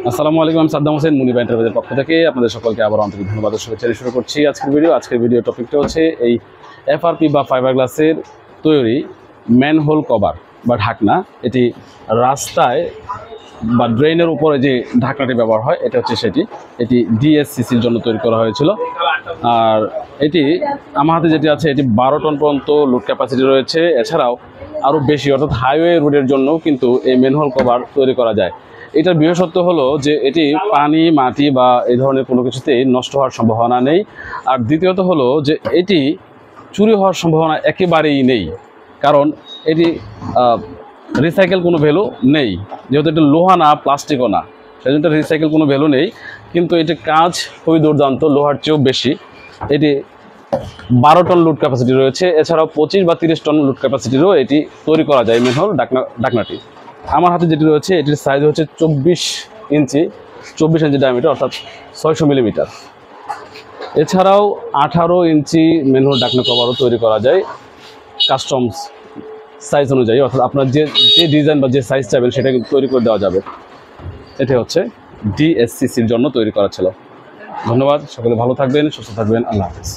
আসসালামু আলাইকুম, আমি সাদ্দাম হোসেন মুনিবা এন্টারপ্রাইজের পক্ষ থেকে আপনাদের সকলকে আবার আন্তরিক ধন্যবাদ শুভেচ্ছা শুরু করছি আজকের ভিডিও টপিকটা হচ্ছে এই এফআরপি বা ফাইবার গ্লাসের তৈরি ম্যানহোল কভার বা ঢাকনা। এটি রাস্তায় বা ড্রেনের উপরে যে ঢাকনাটি ব্যবহার হয় এটা হচ্ছে এটি ডিএসসিসির জন্য তৈরি করা হয়েছিল। আর এটি আমার হাতে যেটি আছে এটি 12 টন পর্যন্ত লোড ক্যাপাসিটি রয়েছে। এছাড়াও আরও বেশি অর্থাৎ হাইওয়ে রোডের জন্য কিন্তু এই ম্যানহোল কভার তৈরি করা যায়। এটার বিশেষত্ব হলো যে এটি পানি মাটি বা এই ধরনের কোনো কিছুতেই নষ্ট হওয়ার সম্ভাবনা নেই। আর দ্বিতীয়ত হলো যে এটি চুরি হওয়ার সম্ভাবনা একেবারেই নেই, কারণ এটি রিসাইকেল কোনো ভ্যালু নেই, যেহেতু এটা লোহা না প্লাস্টিকও না, সেই জন্য রিসাইকেল কোনো ভ্যালু নেই। কিন্তু এটি কাজ খুবই দুর্দান্ত, লোহার চেয়েও বেশি। এটি 12 টন লোড ক্যাপাসিটি রয়েছে। এছাড়াও 25 বা 30 টন লোড ক্যাপাসিটিরও এটি তৈরি করা যায় ম্যানহোল ঢাকনাটি। আমার হাতে যেটি রয়েছে এটির সাইজ হচ্ছে 24 ইঞ্চি ডায়ামিটার, অর্থাৎ 600 মিলিমিটার। এছাড়াও 18 ইঞ্চি ম্যানহোল ঢাকনা কভারও তৈরি করা যায় কাস্টমস সাইজ অনুযায়ী, অর্থাৎ আপনার যে ডিজাইন বা যে সাইজ চাইবেন সেটা কিন্তু তৈরি করে দেওয়া যাবে। এটি হচ্ছে ডিএসসিসির জন্য তৈরি করা ছিল। ধন্যবাদ, সকলে ভালো থাকবেন, সুস্থ থাকবেন, আল্লাহ হাফেজ।